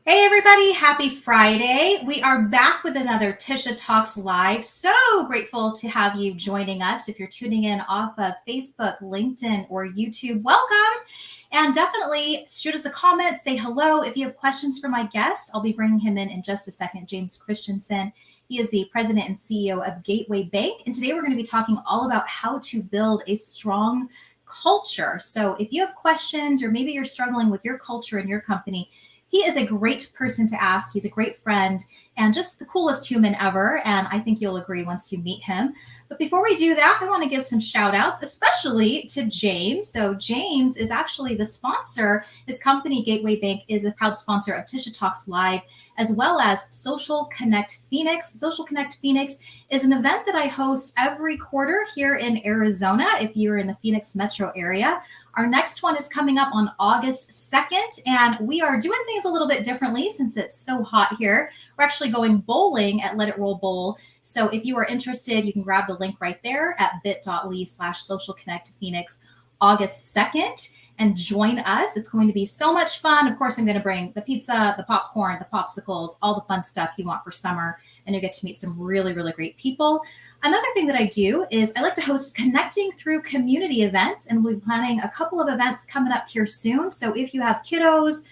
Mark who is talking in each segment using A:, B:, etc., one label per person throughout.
A: Hey everybody, happy Friday. We are back with another Tisha Talks Live. So grateful to have you joining us. If you're tuning in off of Facebook, LinkedIn, or YouTube, welcome. And definitely shoot us a comment, say hello. If you have questions for my guest, I'll be bringing him in just a second, James Christensen. He is the president and CEO of Gateway Bank. And today we're going to be talking all about how to build a strong culture. So if you have questions or maybe you're struggling with your culture in your company, he is a great person to ask. He's a great friend and just the coolest human ever. And I think you'll agree once you meet him. But before we do that, I want to give some shout outs, especially to James. So James is actually the sponsor. His company, Gateway Bank, is a proud sponsor of Tisha Talks Live, as well as Social Connect Phoenix. Social Connect Phoenix is an event that I host every quarter here in Arizona, if you're in the Phoenix metro area. Our next one is coming up on August 2nd, and we are doing things a little bit differently since it's so hot here. We're actually going bowling at Let It Roll Bowl. So if you are interested, you can grab the link right there at bit.ly/Social Connect Phoenix August 2nd and join us. It's going to be so much fun. Of course, I'm going to bring the pizza, the popcorn, the popsicles, all the fun stuff you want for summer, and you'll get to meet some really, really great people. Another thing that I do is I like to host Connecting Through community events, and we'll be planning a couple of events coming up here soon. So if you have kiddos,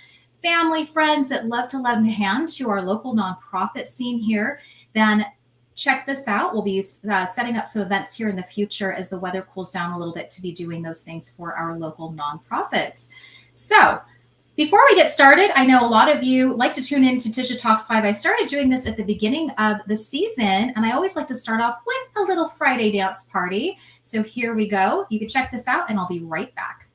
A: family, friends that love to lend a hand to our local nonprofit scene here, then check this out. We'll be setting up some events here in the future as the weather cools down a little bit to be doing those things for our local nonprofits. So before we get started, I know a lot of you like to tune in to Tisha Talks Live. I started doing this at the beginning of the season, and I always like to start off with a little Friday dance party. So here we go. You can check this out, and I'll be right back.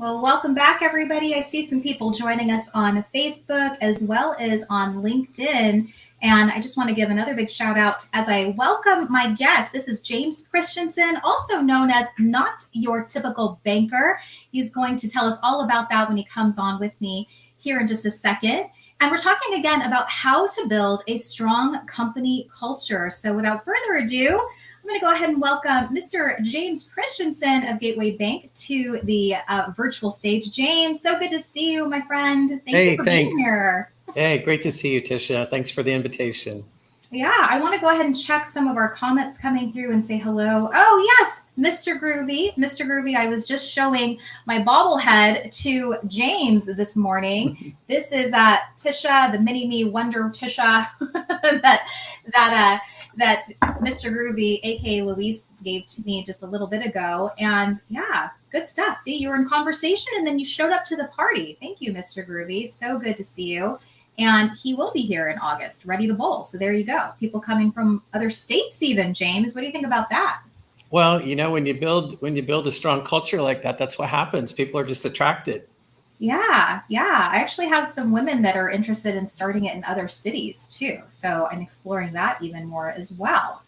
A: Well, welcome back, everybody. I see some people joining us on Facebook as well as on LinkedIn. And I just want to give another big shout out as I welcome my guest. This is James Christensen, also known as Not Your Typical Banker. He's going to tell us all about that when he comes on with me here in just a second. And we're talking again about how to build a strong company culture. So without further ado, I'm going to go ahead and welcome Mr. James Christensen of Gateway Bank to the virtual stage. James, so good to see you, my friend. Thank you for being here.
B: Hey, great to see you, Tisha. Thanks for the invitation.
A: Yeah, I want to go ahead and check some of our comments coming through and say hello. Oh, yes, Mr. Groovy. Mr. Groovy, I was just showing my bobblehead to James this morning. This is Tisha, the mini-me wonder Tisha that Mr. Groovy, aka Luis, gave to me just a little bit ago. And yeah, good stuff. See, you were in conversation and then you showed up to the party. Thank you, Mr. Groovy. So good to see you. And he will be here in August, ready to bowl. So there you go. People coming from other states even, James. What do you think about that?
B: Well, you know, when you build a strong culture like that, that's what happens. People are just attracted.
A: Yeah. I actually have some women that are interested in starting it in other cities too. So I'm exploring that even more as well.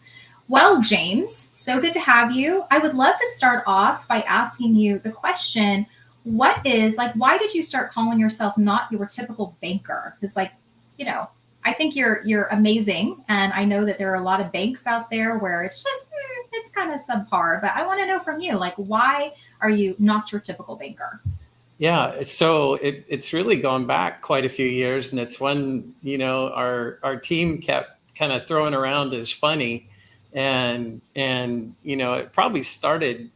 A: Well, James, so good to have you. I would love to start off by asking you the question, why did you start calling yourself Not Your Typical Banker? Because I think you're amazing. And I know that there are a lot of banks out there where it's just, it's kind of subpar, but I want to know from you, why are you not your typical banker?
B: Yeah, so it's really gone back quite a few years, and it's one, our team kept kind of throwing around as funny, and it probably started.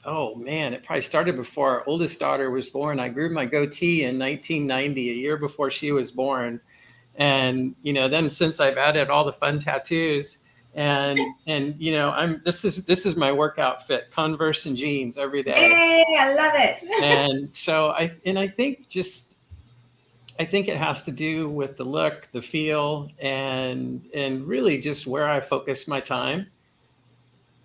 B: Oh man, it probably started before our oldest daughter was born. I grew my goatee in 1990, a year before she was born. And, then since I've added all the fun tattoos and this is my workout fit, Converse and jeans every day.
A: Hey, I love it.
B: And so I think just I think it has to do with the look, the feel, and really just where I focus my time.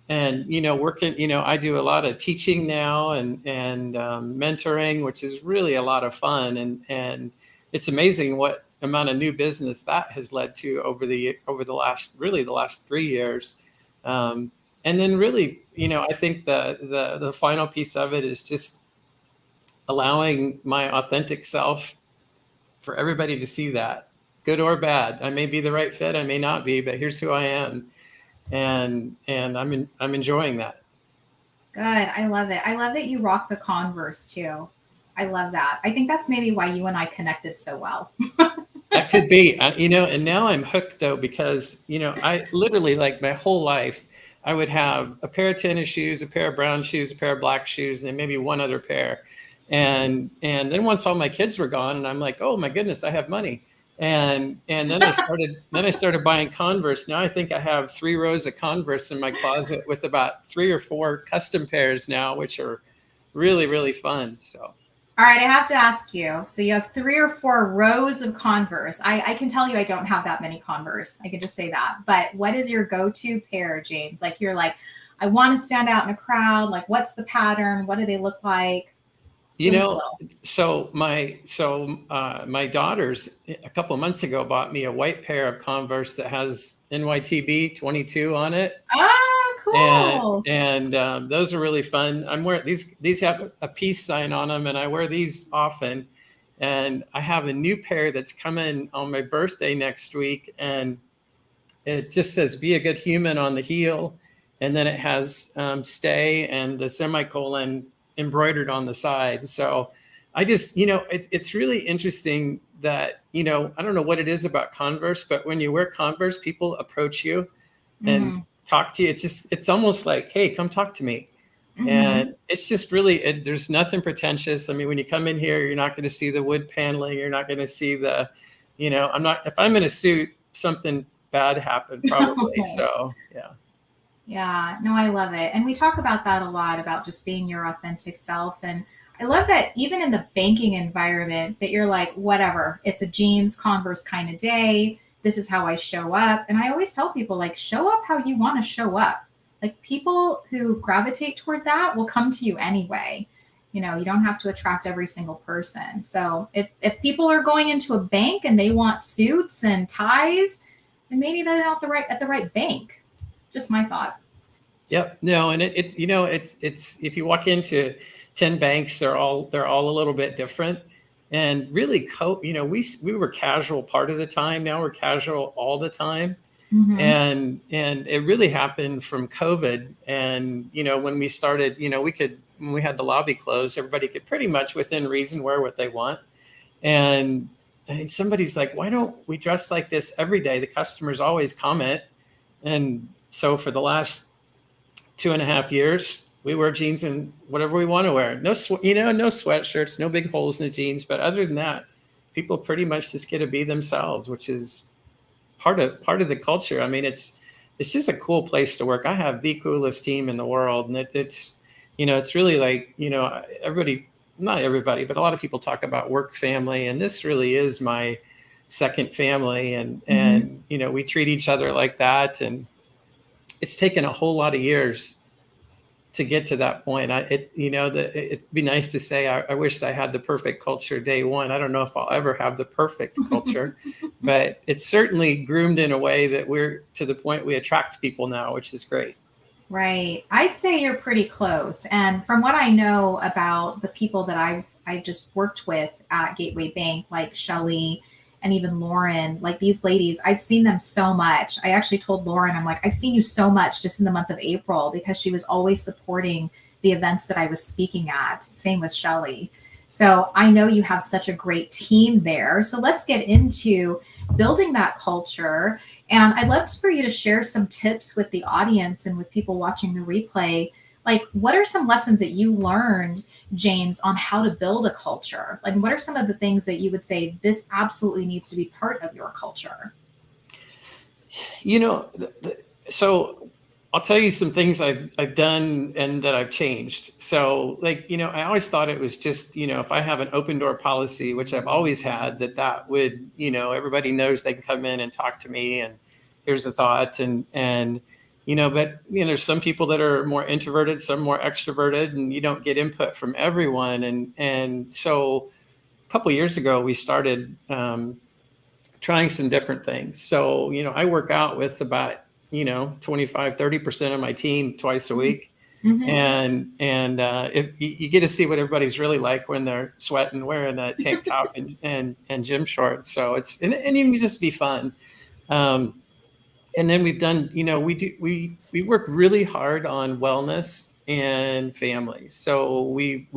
B: And working, I do a lot of teaching now and mentoring, which is really a lot of fun. And it's amazing what amount of new business that has led to over the last 3 years. Um, and then really, I think the final piece of it is just allowing my authentic self for everybody to see that, good or bad. I may be the right fit, I may not be, but here's who I am, and I'm enjoying that.
A: Good. I love it. I love that you rock the Converse too. I love that. I think that's maybe why you and I connected so well.
B: That could be, and now I'm hooked though, because I literally, like, my whole life I would have a pair of tennis shoes, a pair of brown shoes, a pair of black shoes, and then maybe one other pair. And then once all my kids were gone, and I'm like, oh my goodness, I have money. And then I started buying Converse. Now I think I have 3 rows of Converse in my closet with about 3 or 4 custom pairs now, which are really, really fun. So
A: All right, I have to ask you. So you have 3 or 4 rows of Converse. I can tell you I don't have that many Converse. I can just say that. But what is your go-to pair, James? Like you're like, I want to stand out in a crowd. Like, what's the pattern? What do they look like?
B: You
A: Give us a
B: know,
A: little.
B: my daughters a couple of months ago bought me a white pair of Converse that has NYTB 22 on it,
A: Oh,
B: and
A: cool.
B: those are really fun. I'm wearing these. These have a peace sign on them, and I wear these often. And I have a new pair that's coming on my birthday next week, and it just says "Be a good human" on the heel, and then it has "Stay" and the semicolon embroidered on the side. So I just, it's really interesting that, I don't know what it is about Converse, but when you wear Converse, people approach you and
A: Mm-hmm.
B: talk to you. It's almost like, hey, come talk to me. And
A: Mm-hmm.
B: it's just really, there's nothing pretentious. I mean, when you come in here, you're not going to see the wood paneling. You're not going to see if I'm in a suit, something bad happened probably. So, yeah.
A: Yeah, no, I love it. And we talk about that a lot about just being your authentic self. And I love that even in the banking environment, that you're like, whatever, it's a jeans, Converse kind of day. This is how I show up. And I always tell people, like, show up how you want to show up. Like, people who gravitate toward that will come to you anyway. You don't have to attract every single person. So if people are going into a bank and they want suits and ties, then maybe they're not at the right bank. Just my thought.
B: Yep. No, and it's if you walk into 10 banks, they're all a little bit different. And really, we were casual part of the time. Now we're casual all the time.
A: Mm-hmm.
B: And it really happened from COVID. And when we started, when we had the lobby closed, everybody could pretty much within reason wear what they want. And somebody's like, why don't we dress like this every day? The customers always comment. And so for the last 2.5 years, we wear jeans and whatever we want to wear. No, no sweatshirts, no big holes in the jeans. But other than that, people pretty much just get to be themselves, which is part of the culture. I mean, it's just a cool place to work. I have the coolest team in the world, and it's really like, everybody, not everybody, but a lot of people talk about work family, and this really is my second family, and
A: Mm-hmm.
B: and we treat each other like that, and it's taken a whole lot of years to get to that point. It'd be nice to say I wish I had the perfect culture day one. I don't know if I'll ever have the perfect culture, but it's certainly groomed in a way that we're to the point we attract people now, which is great.
A: Right. I'd say you're pretty close. And from what I know about the people that I've just worked with at Gateway Bank, like Shelly and even Lauren, like these ladies, I've seen them so much. I actually told Lauren, I'm like, I've seen you so much just in the month of April because she was always supporting the events that I was speaking at. Same with Shelly. So I know you have such a great team there. So let's get into building that culture. And I'd love for you to share some tips with the audience and with people watching the replay. Like, what are some lessons that you learned, James, on how to build a culture? Like, what are some of the things that you would say this absolutely needs to be part of your culture?
B: So I'll tell you some things I've done and that I've changed. So, like, I always thought it was just, if I have an open door policy, which I've always had, that would, everybody knows they can come in and talk to me and here's a thought. But, there's some people that are more introverted, some more extroverted, and you don't get input from everyone. And so a couple of years ago, we started trying some different things. So, I work out with about, 25, 30% of my team twice a week.
A: Mm-hmm.
B: If you get to see what everybody's really like when they're sweating, wearing a tank top and gym shorts. So and it can just be fun. And then we've done, we work really hard on wellness and family. So we've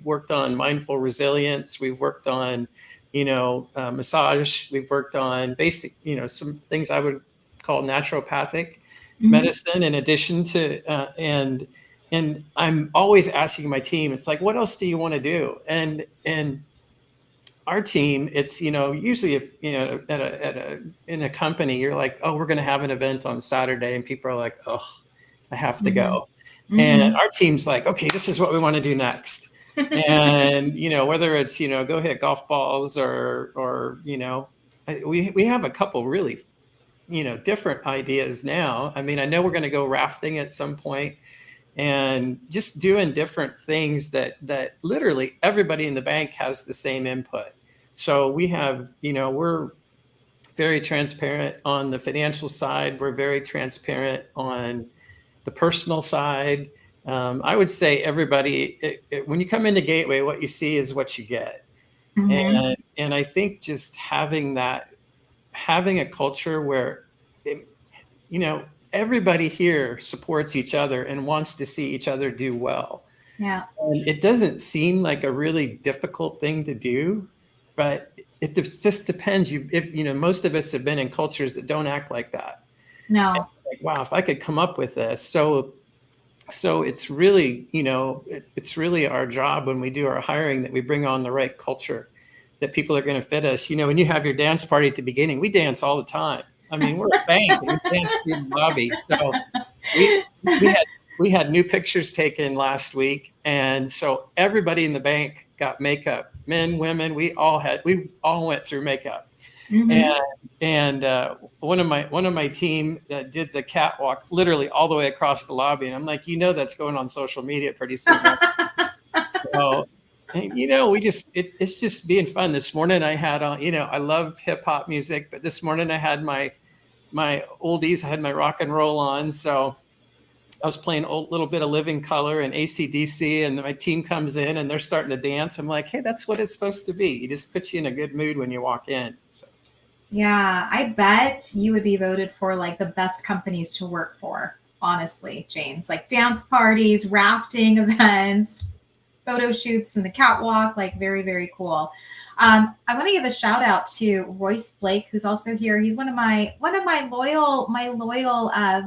B: worked on mindful resilience. We've worked on, massage. We've worked on basic, some things I would call naturopathic medicine in addition to, and I'm always asking my team, it's like, what else do you want to do? And our team, it's, usually if, in a company, you're like, oh, we're going to have an event on Saturday. And people are like, oh, I have to go. And our team's like, okay, this is what we want to do next. And, whether it's, go hit golf balls or, we have a couple really, different ideas now. I mean, I know we're going to go rafting at some point and just doing different things that literally everybody in the bank has the same input. So we have, we're very transparent on the financial side. We're very transparent on the personal side. I would say everybody, when you come into Gateway, what you see is what you get. And I think just having a culture where, everybody here supports each other and wants to see each other do well.
A: Yeah.
B: And it doesn't seem like a really difficult thing to do, but it just depends. Most of us have been in cultures that don't act like that.
A: No.
B: Like, wow, if I could come up with this. So it's really, it's really our job when we do our hiring that we bring on the right culture, that people are going to fit us. When you have your dance party at the beginning, we dance all the time. I mean, we're a bank and we dance through the lobby. So we had new pictures taken last week. And so everybody in the bank got makeup, men, women, we all went through makeup. And one of my team did the catwalk literally all the way across the lobby. And I'm like, that's going on social media pretty soon. So, it's just being fun. This morning I had on, I love hip hop music, but this morning I had my oldies, I had my rock and roll on. So I was playing a little bit of Living Color and AC/DC, and my team comes in and they're starting to dance. I'm like, hey, that's what it's supposed to be. It just puts you in a good mood when you walk in. So.
A: Yeah, I bet you would be voted for like the best companies to work for, honestly, James. Like dance parties, rafting events, photo shoots in the catwalk, like very, very cool. I want to give a shout out to Royce Blake, who's also here. He's one of my loyal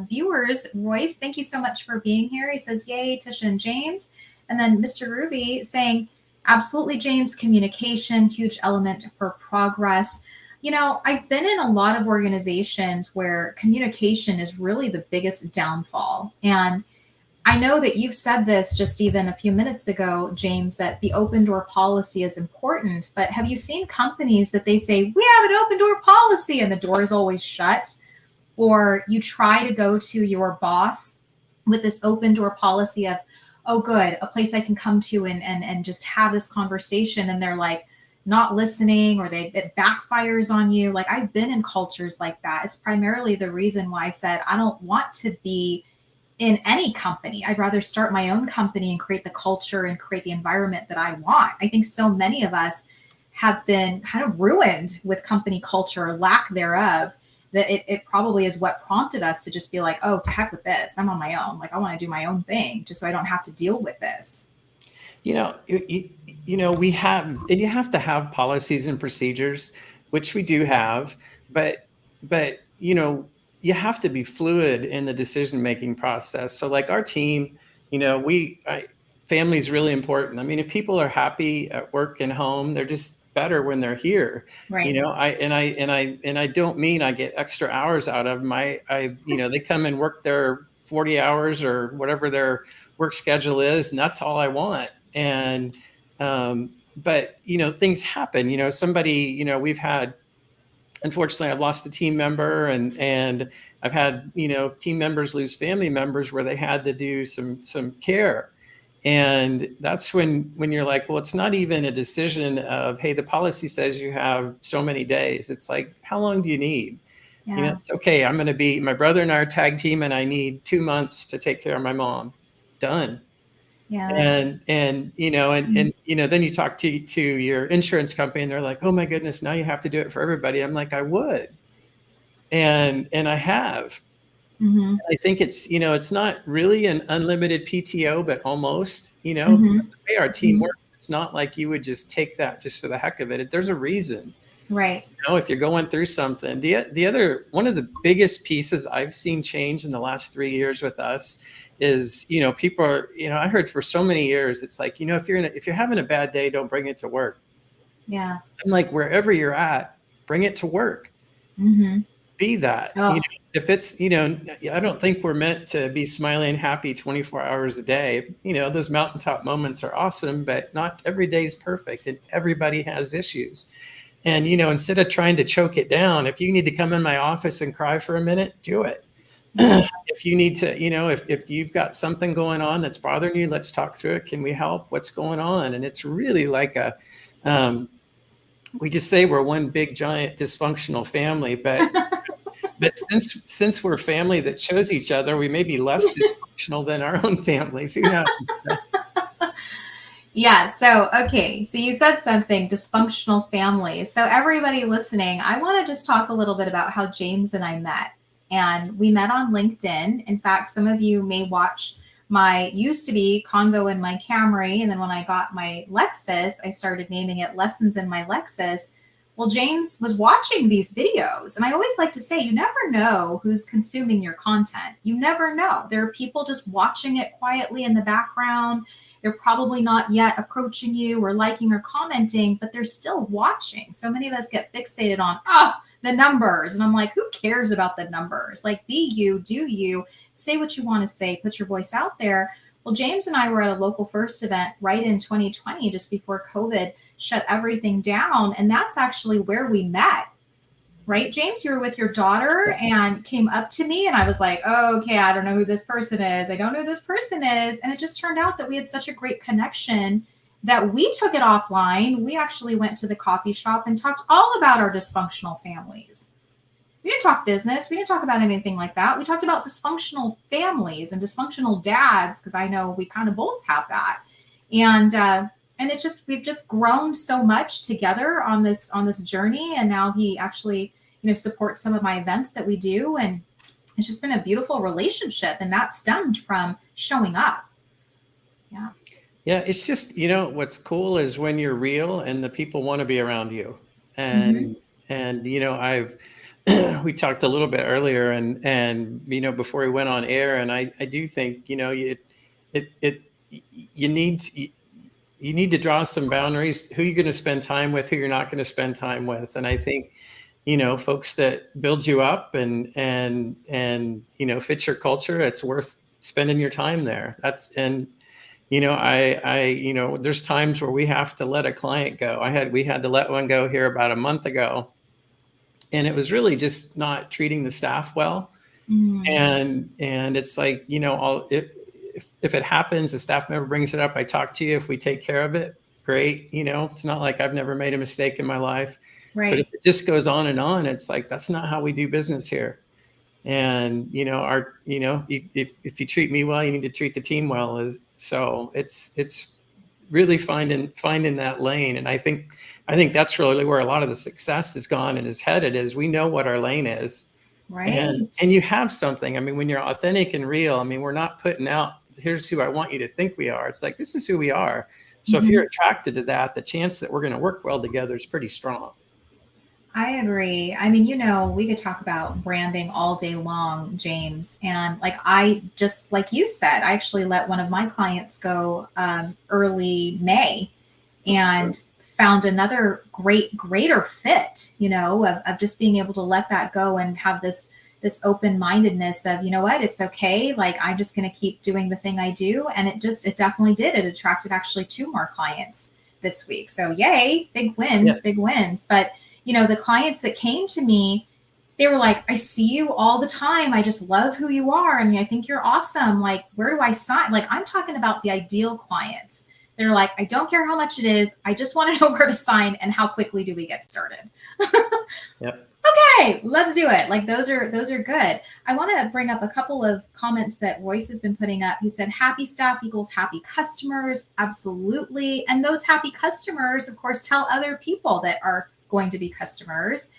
A: viewers. Royce, thank you so much for being here. He says, "Yay, Tisha and James." And then Mr. Ruby saying, "Absolutely, James. Communication, huge element for progress." I've been in a lot of organizations where communication is really the biggest downfall. And I know that you've said this just even a few minutes ago, James, that the open door policy is important. But have you seen companies that they say, we have an open door policy and the door is always shut? Or you try to go to your boss with this open door policy of, oh, good, a place I can come to and just have this conversation. And they're like, not listening, or it backfires on you. Like I've been in cultures like that. It's primarily the reason why I said I don't want to be in any company. I'd rather start my own company and create the culture and create the environment that I want. I think so many of us have been kind of ruined with company culture or lack thereof, that it probably is what prompted us to just be like, oh, to heck with this. I'm on my own. Like I want to do my own thing just so I don't have to deal with this.
B: We have, and you have to have policies and procedures, which we do have, but you have to be fluid in the decision-making process. So like our team, family is really important. I mean, if people are happy at work and home, they're just better when they're here.
A: Right.
B: I don't mean I get extra hours out of them. They come and work there 40 hours or whatever their work schedule is, and that's all I want. And but things happen. Somebody, we've had, unfortunately, I've lost a team member, and I've had team members lose family members where they had to do some care. And that's when you're like, well, it's not even a decision of, hey, the policy says you have so many days. It's like, how long do you need?
A: Yeah.
B: It's okay. I'm going to be, my brother and I are tag team, and I need 2 months to take care of my mom. Done.
A: Yeah.
B: And then you talk to your insurance company, and they're like, oh my goodness, now you have to do it for everybody. I'm like, I would. And I have.
A: Mm-hmm.
B: I think it's not really an unlimited PTO, but almost,
A: Mm-hmm.
B: the way our team
A: Mm-hmm.
B: works, it's not like you would just take that just for the heck of it. There's a reason.
A: Right.
B: If you're going through something. The other one of the biggest pieces I've seen change in the last 3 years with us is, people are, I heard for so many years, it's like, if you're having a bad day, don't bring it to work.
A: Yeah.
B: I'm like, wherever you're at, bring it to work.
A: Mm-hmm.
B: Be that.
A: Oh.
B: If it's, I don't think we're meant to be smiling, happy 24 hours a day. Those mountaintop moments are awesome, but not every day is perfect, and everybody has issues. And, instead of trying to choke it down, if you need to come in my office and cry for a minute, do it.
A: Yeah.
B: If you need to, if you've got something going on that's bothering you, let's talk through it. Can we help? What's going on? And it's really like we just say we're one big, giant, dysfunctional family, but since we're family that chose each other, we may be less dysfunctional than our own families. Who knows?
A: Yeah. So, okay. So you said something, dysfunctional families. So everybody listening, I want to just talk a little bit about how James and I met. And we met on LinkedIn. In fact, some of you may watch my used to be Convo in my Camry. And then when I got my Lexus, I started naming it Lessons in My Lexus. Well, James was watching these videos. And I always like to say, you never know who's consuming your content. You never know. There are people just watching it quietly in the background. They're probably not yet approaching you or liking or commenting, but they're still watching. So many of us get fixated on, the numbers. And I'm like, who cares about the numbers? Like, be you, do you, say what you want to say, put your voice out there. Well, James and I were at a local first event right in 2020, just before COVID shut everything down. And that's actually where we met. Right, James? You were with your daughter and came up to me, and I was like, oh, okay, I don't know who this person is. I don't know who this person is. And it just turned out that we had such a great connection that we took it offline. We actually went to the coffee shop and talked all about our dysfunctional families. We didn't talk business. We didn't talk about anything like that. We talked about dysfunctional families and dysfunctional dads, because I know we kind of both have that. And it's just, we've just grown so much together on this journey. And now he actually, supports some of my events that we do. And it's just been a beautiful relationship. And that stemmed from showing up. Yeah.
B: Yeah, it's just, what's cool is when you're real and the people want to be around you. And I've we talked a little bit earlier, and before we went on air, and I do think you need to draw some boundaries, who you're going to spend time with, who you're not going to spend time with. And I think folks that build you up and fit your culture, it's worth spending your time there. There's times where we have to let a client go. We had to let one go here about a month ago, and it was really just not treating the staff well. And it's like, if it happens, the staff member brings it up, I talk to you. If we take care of it, great. It's not like I've never made a mistake in my life.
A: Right.
B: But if it just goes on and on, it's like, that's not how we do business here. And if you treat me well, you need to treat the team well. So it's really finding that lane. And I think that's really where a lot of the success has gone and is headed, is we know what our lane is.
A: Right.
B: And you have something. I mean, when you're authentic and real, I mean, we're not putting out, here's who I want you to think we are. It's like, this is who we are. So if you're attracted to that, the chance that we're going to work well together is pretty strong.
A: I agree. I mean, we could talk about branding all day long, James. And just like you said, I actually let one of my clients go early May and found another greater fit, of just being able to let that go and have this this open-mindedness of, you know what, it's okay. Like, I'm just going to keep doing the thing I do. And it definitely did. It attracted actually 2 more clients this week. So yay, big
B: Yeah.
A: wins, big wins. But, the clients that came to me, they were like, I see you all the time. I just love who you are. And I think you're awesome. Like, where do I sign? Like, I'm talking about the ideal clients. They're like, I don't care how much it is. I just want to know where to sign and how quickly do we get started.
B: Yep.
A: Okay, let's do it. Like, those are good. I want to bring up a couple of comments that Royce has been putting up. He said, happy staff equals happy customers. Absolutely. And those happy customers, of course, tell other people that are going to be customers.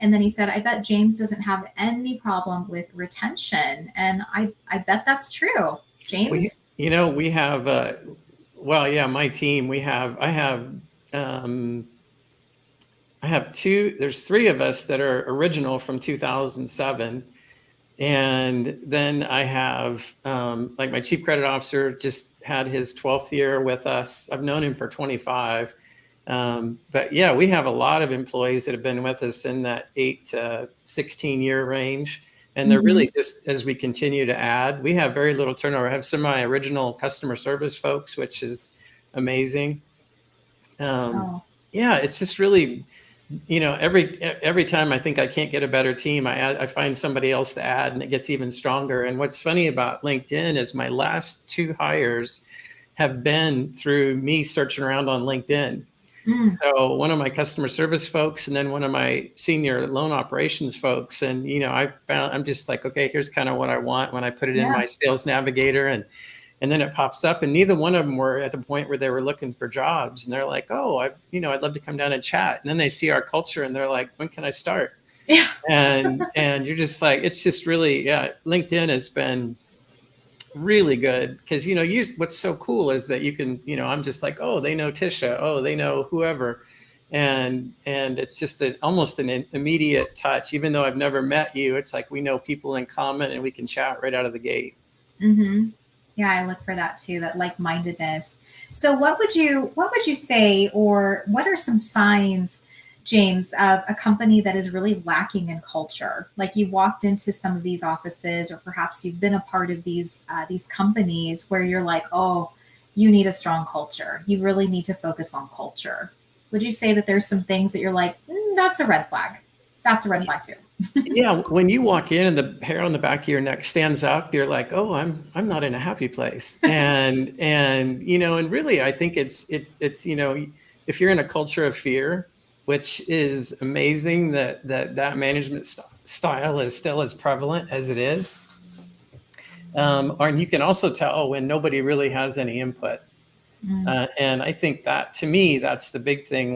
A: And then he said, I bet James doesn't have any problem with retention. And I bet that's true. James?
B: We have, well, yeah, my team, I have there's 3 of us that are original from 2007. And then I have, like, my chief credit officer just had his 12th year with us. I've known him for 25. But yeah, we have a lot of employees that have been with us in that 8 to 16 year range. And they're really just, as we continue to add, we have very little turnover. I have some of my original customer service folks, which is amazing. Yeah, it's just really, every time I think I can't get a better team, I find somebody else to add, and it gets even stronger. And what's funny about LinkedIn is my last 2 hires have been through me searching around on LinkedIn. So one of my customer service folks, and then one of my senior loan operations folks. And, I'm just like, okay, here's kind of what I want when I put it in my sales navigator. And then it pops up, and neither one of them were at the point where they were looking for jobs. And they're like, oh, I'd love to come down and chat. And then they see our culture and they're like, when can I start?
A: Yeah.
B: And you're just like, it's just really, yeah, LinkedIn has been really good because, what's so cool is that you can, I'm just like, oh, they know Tisha. Oh, they know whoever. And it's just almost an immediate touch. Even though I've never met you, it's like we know people in common and we can chat right out of the gate.
A: Mm-hmm. Yeah, I look for that too, that like-mindedness. So what would you say, or what are some signs, James, of a company that is really lacking in culture? Like, you walked into some of these offices, or perhaps you've been a part of these companies where you're like, oh, you need a strong culture. You really need to focus on culture. Would you say that there's some things that you're like, that's a red flag? That's a red flag too.
B: Yeah, when you walk in and the hair on the back of your neck stands up, you're like, oh, I'm not in a happy place. And really, I think it's if you're in a culture of fear, which is amazing that management style is still as prevalent as it is. And you can also tell when nobody really has any input. And I think that, to me, that's the big thing.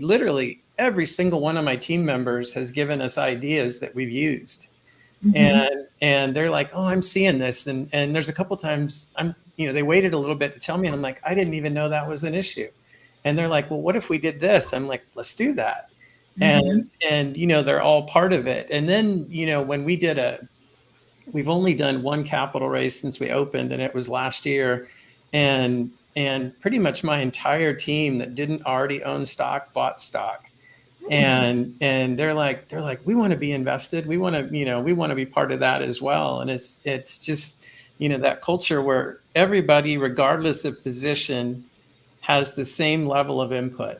B: Literally every single one of my team members has given us ideas that we've used. And they're like, oh, I'm seeing this. And there's a couple times they waited a little bit to tell me. And I'm like, I didn't even know that was an issue. And they're like, well, what if we did this? I'm like, let's do that. And they're all part of it. And then, when we've only done 1 capital raise since we opened, and it was last year. And pretty much my entire team that didn't already own stock bought stock. And they're like, we want to be invested. We want to be part of that as well. And it's just, that culture where everybody, regardless of position, has the same level of input.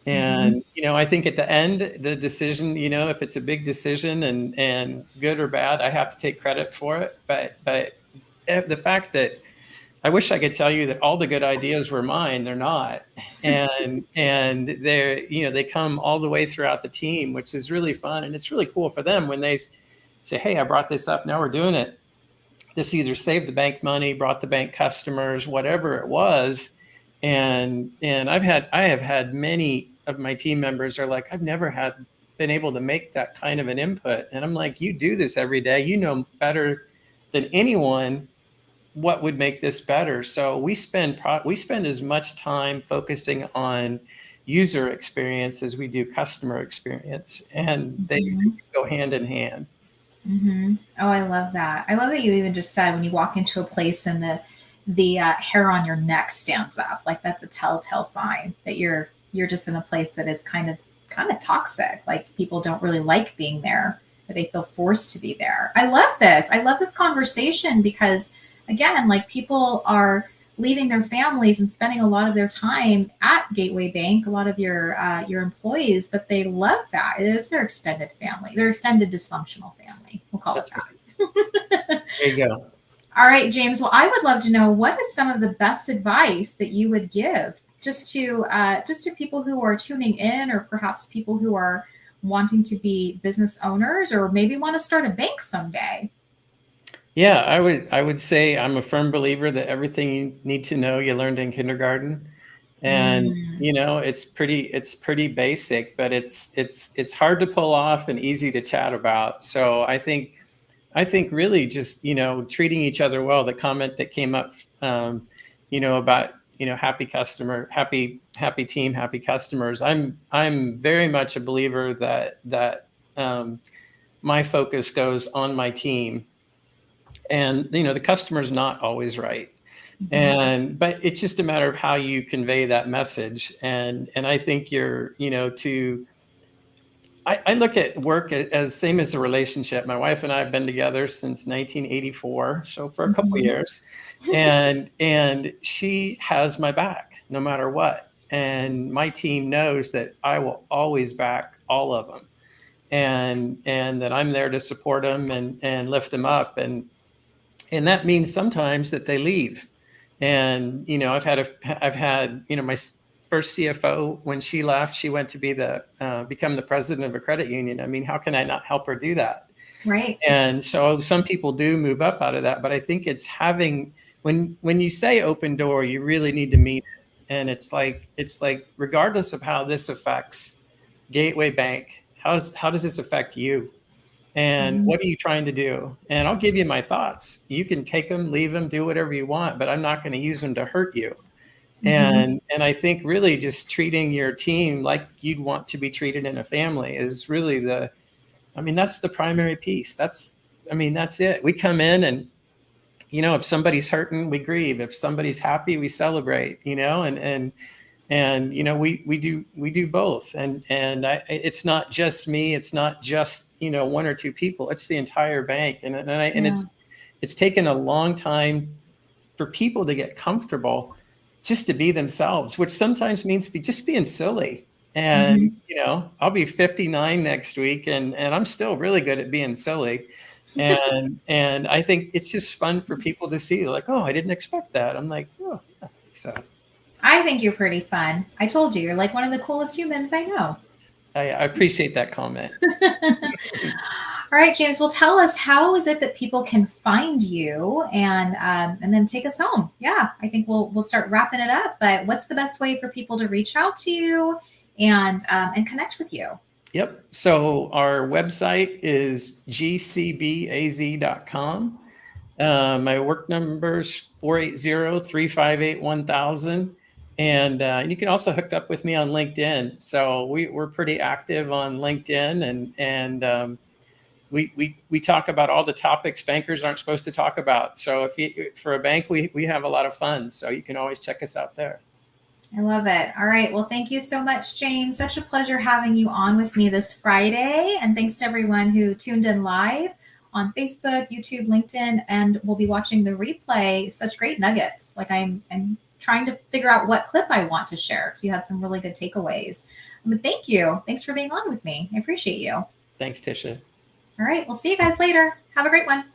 B: And, I think at the end, the decision, if it's a big decision and good or bad, I have to take credit for it. But the fact that I wish I could tell you that all the good ideas were mine, they're not. And they come all the way throughout the team, which is really fun. And it's really cool for them when they say, hey, I brought this up, now we're doing it. This either saved the bank money, brought the bank customers, whatever it was. And I have had many of my team members are like, I've never been able to make that kind of an input. And I'm like, you do this every day. You know better than anyone what would make this better. So we spend as much time focusing on user experience as we do customer experience, and they go hand in hand.
A: Oh, I love that. I love that you even just said when you walk into a place and the hair on your neck stands up. Like, that's a telltale sign that you're just in a place that is kind of toxic. Like, people don't really like being there. or they feel forced to be there. I love this. I love this conversation because, again, like people are leaving their families and spending a lot of their time at Gateway Bank, a lot of your employees, but they love that. It is their extended family, their extended dysfunctional family. We'll call it that.
B: There you go.
A: All right, James. Well, I would love to know what is some of the best advice that you would give just to people who are tuning in, or perhaps people who are wanting to be business owners, or maybe want to start a bank someday.
B: Yeah, I would say I'm a firm believer that everything you need to know you learned in kindergarten, and it's pretty basic, but it's hard to pull off and easy to chat about. So I think really just treating each other well. The comment that came up, about happy customer, happy team, happy customers. I'm very much a believer that my focus goes on my team, and the customer's not always right, but it's just a matter of how you convey that message. And I think I look at work as same as a relationship. My wife and I have been together since 1984, so for a couple of years, and she has my back no matter what. And my team knows that I will always back all of them, and that I'm there to support them and lift them up. And that means sometimes that they leave. And I've had my first CFO, when she left, she went to become the president of a credit union. I mean, how can I not help her do that?
A: Right.
B: And so some people do move up out of that, but I think it's when you say open door, you really need to mean it. And it's like regardless of how this affects Gateway Bank, how does this affect you? And what are you trying to do? And I'll give you my thoughts. You can take them, leave them, do whatever you want, but I'm not going to use them to hurt you. And I think really just treating your team like you'd want to be treated in a family is really that's the primary piece. That's it. We come in and, if somebody's hurting, we grieve. If somebody's happy, we celebrate, we do both. And it's not just me. It's not just, one or two people. It's the entire bank. And it's taken a long time for people to get comfortable just to be themselves, which sometimes means just being silly. And, I'll be 59 next week, and I'm still really good at being silly. And I think it's just fun for people to see, like, oh, I didn't expect that. I'm like, oh, yeah. So
A: I think you're pretty fun. I told you, you're like one of the coolest humans I know.
B: I appreciate that comment.
A: All right, James. Well, tell us, how is it that people can find you, and then take us home? Yeah, I think we'll start wrapping it up. But what's the best way for people to reach out to you and connect with you?
B: Yep. So our website is gcbaz.com. My work number is 480-358-1000. And you can also hook up with me on LinkedIn. So we're pretty active on LinkedIn, and we talk about all the topics bankers aren't supposed to talk about. So for a bank, we have a lot of fun. So you can always check us out there.
A: I love it. All right. Well, thank you so much, James. Such a pleasure having you on with me this Friday. And thanks to everyone who tuned in live on Facebook, YouTube, LinkedIn, and we'll be watching the replay. Such great nuggets. Like I'm trying to figure out what clip I want to share, because you had some really good takeaways. But thank you. Thanks for being on with me. I appreciate you.
B: Thanks, Tisha.
A: All right. We'll see you guys later. Have a great one.